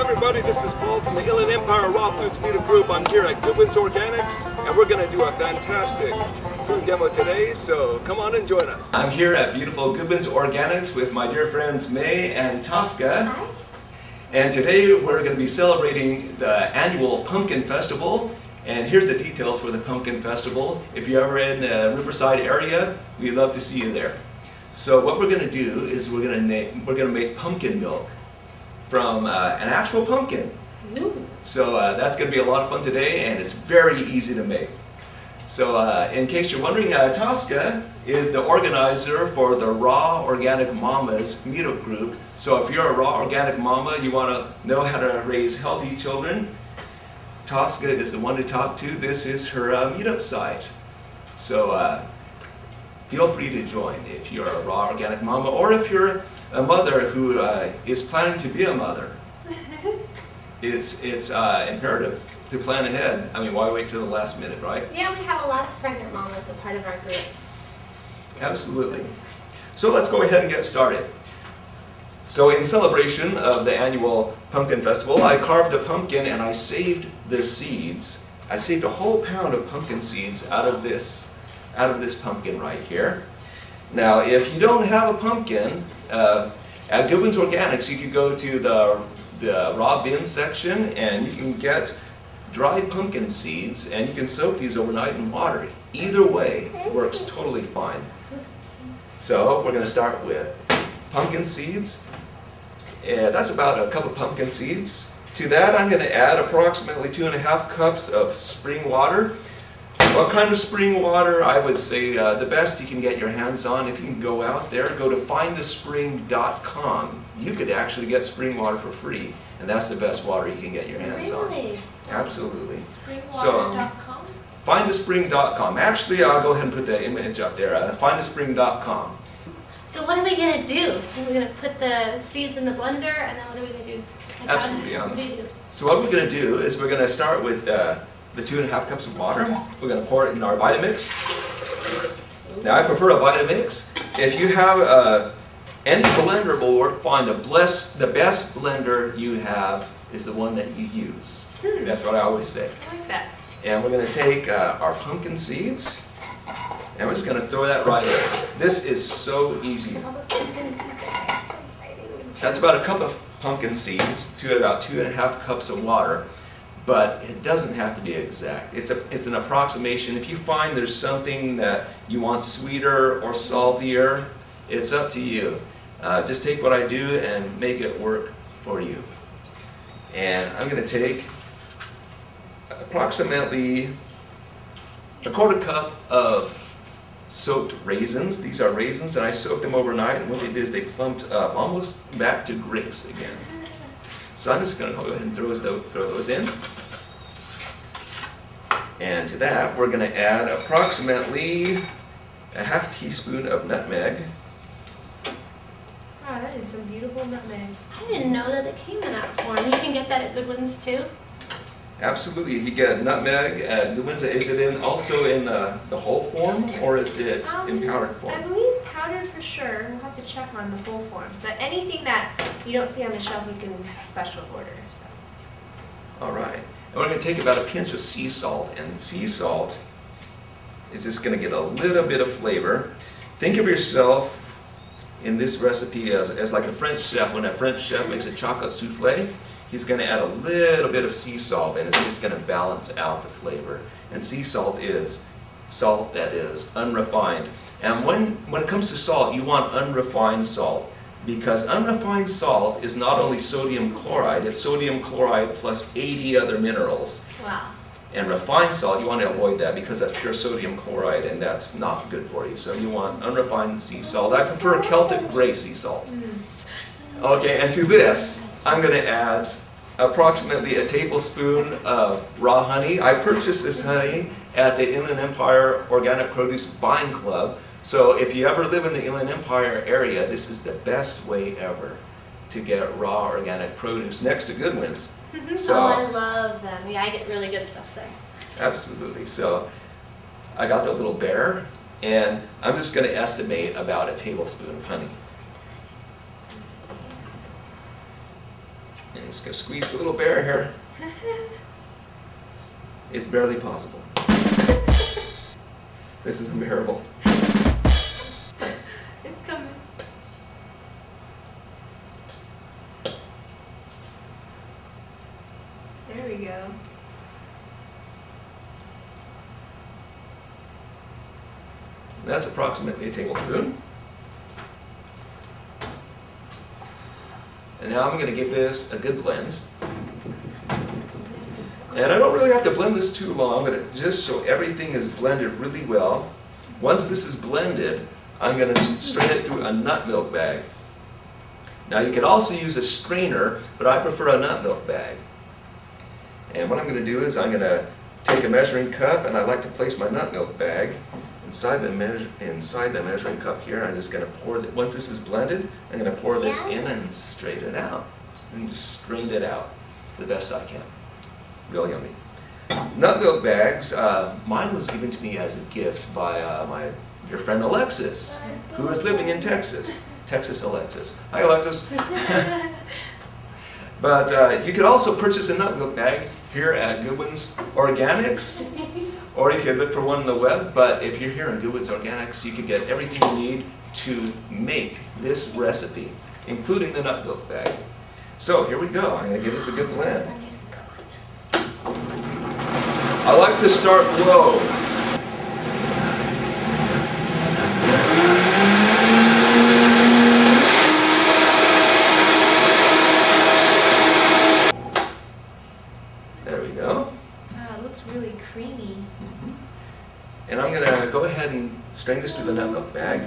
everybody, this is Paul from the Inland Empire Raw Foods Meetup Group. I'm here at Goodwin's Organics, and we're going to do a fantastic food demo today, so come on and join us. I'm here at beautiful Goodwin's Organics with my dear friends May and Tosca. Hi. And today we're going to be celebrating the annual Pumpkin Festival. And here's the details for the Pumpkin Festival. If you're ever in the Riverside area, we'd love to see you there. So what we're going to do is we're going to make pumpkin milk from an actual pumpkin. Ooh. So that's going to be a lot of fun today, and it's very easy to make. So in case you're wondering, Tosca is the organizer for the Raw Organic Mamas meetup group. So if you're a raw organic mama, you want to know how to raise healthy children, Tosca is the one to talk to. This is her meetup site. So feel free to join if you're a raw organic mama, or if you're a mother who is planning to be a mother. It's imperative to plan ahead. I mean, why wait till the last minute, right? Yeah, we have a lot of pregnant mamas a part of our group. Absolutely. So let's go ahead and get started. So in celebration of the annual Pumpkin Festival, I carved a pumpkin and I saved the seeds. I saved a whole pound of pumpkin seeds out of this pumpkin right here. Now, if you don't have a pumpkin, at Goodwin's Organics, you could go to the raw bin section and you can get dried pumpkin seeds, and you can soak these overnight in water. Either way works totally fine. So we're going to start with pumpkin seeds. That's about a cup of pumpkin seeds. To that, I'm going to add approximately 2.5 cups of spring water. What kind of spring water? I would say the best you can get your hands on. If you can go out there, go to findthespring.com. You could actually get spring water for free, and that's the best water you can get your hands on. Really? Absolutely. Springwater.com? Findthespring.com. Actually, I'll go ahead and put the image up there. Findthespring.com. So what are we going to do? We're going to put the seeds in the blender, and then what are we going to do? Absolutely. What do you do? So what we're going to do is we're going to start with the 2.5 cups of water. We're going to pour it in our Vitamix. Now I prefer a Vitamix. If you have any blender will work fine. The best blender you have is the one that you use. That's what I always say. I like that. And we're going to take our pumpkin seeds, and we're just going to throw that right in. This is so easy. That's about a cup of pumpkin seeds to about 2.5 cups of water, but it doesn't have to be exact. It's an approximation. If you find there's something that you want sweeter or saltier, it's up to you. Just take what I do and make it work for you. And I'm going to take approximately a 1/4 cup of soaked raisins. These are raisins, and I soaked them overnight, and what they did is they plumped up almost back to grapes again. So I'm just going to go ahead and throw those in. And to that, we're going to add approximately a 1/2 teaspoon of nutmeg. Wow, that is some beautiful nutmeg. I didn't know that it came in that form. You can get that at Goodwin's too? Absolutely. You get nutmeg at Goodwin's. Is it also in the whole form, or is it in powdered form? I believe powdered for sure. We'll have to check on the full form. But anything that you don't see on the shelf, you can special order. So. All right. And we're going to take about a pinch of sea salt, and sea salt is just going to get a little bit of flavor. Think of yourself in this recipe as like a French chef. When a French chef makes a chocolate souffle, he's going to add a little bit of sea salt, and it's just going to balance out the flavor. And sea salt is salt that is unrefined. And when it comes to salt, you want unrefined salt, because unrefined salt is not only sodium chloride, it's sodium chloride plus 80 other minerals. Wow. And refined salt, you want to avoid that because that's pure sodium chloride, and that's not good for you. So you want unrefined sea salt. I prefer Celtic gray sea salt. Okay, and to this, I'm going to add approximately a tablespoon of raw honey. I purchased this honey at the Inland Empire Organic Produce Buying Club. So if you ever live in the Inland Empire area, this is the best way ever to get raw organic produce next to Goodwin's. So, oh, I love them. Yeah, I get really good stuff there. Absolutely. So I got the little bear, and I'm just going to estimate about a tablespoon of honey. And just gonna squeeze the little bear here. It's barely possible. This is unbearable. It's coming. There we go. That's approximately a tablespoon. And now I'm going to give this a good blend. And I don't really have to blend this too long, but just so everything is blended really well. Once this is blended, I'm going to strain it through a nut milk bag. Now you could also use a strainer, but I prefer a nut milk bag. And what I'm going to do is I'm going to take a measuring cup, and I like to place my nut milk bag inside the measuring cup here. I'm just going to pour it. Once this is blended, I'm going to pour this in and strain it out. And just strain it out the best I can. Real yummy. Nut milk bags, mine was given to me as a gift by my dear friend Alexis, who is living in Texas. Texas Alexis. Hi Alexis. But you could also purchase a nut milk bag here at Goodwin's Organics, or you could look for one on the web. But if you're here in Goodwin's Organics, you can get everything you need to make this recipe, including the nut milk bag. So here we go. I'm going to give this a good blend. I like to start low. There we go. Wow, it looks really creamy. And I'm going to go ahead and strain this through the nut milk bag.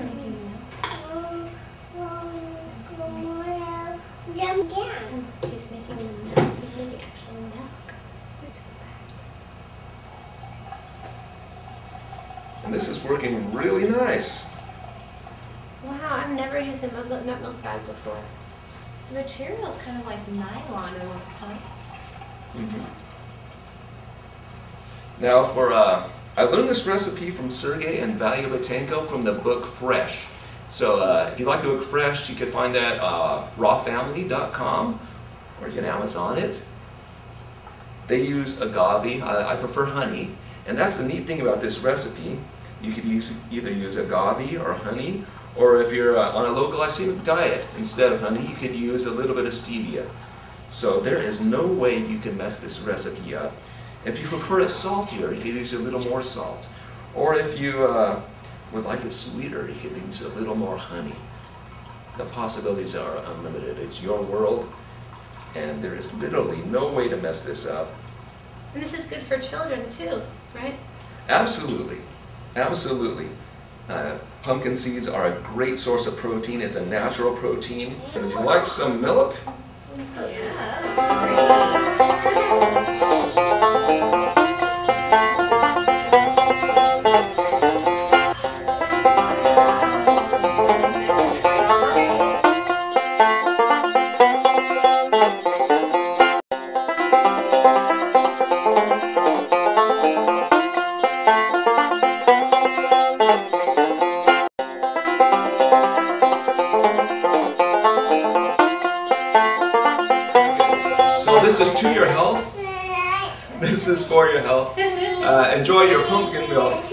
He's making milk. He's making actual milk. And this is working really nice. Wow, I've never used a nut milk bag before. The material is kind of like nylon almost, huh? Now I learned this recipe from Sergey and Valia Batenko from the book Fresh. So if you like the book Fresh, you can find that at rawfamily.com, or you can Amazon it. They use agave. I prefer honey. And that's the neat thing about this recipe. You could either use agave or honey, or if you're on a low glycemic diet, instead of honey, you could use a little bit of stevia. So there is no way you can mess this recipe up. If you prefer it saltier, you could use a little more salt. Or if you would like it sweeter, you could use a little more honey. The possibilities are unlimited. It's your world, and there is literally no way to mess this up. And this is good for children too, right? Absolutely. Absolutely. Pumpkin seeds are a great source of protein. It's a natural protein. And would you like some milk? So this is to your health. This is for your health. Enjoy your pumpkin milk.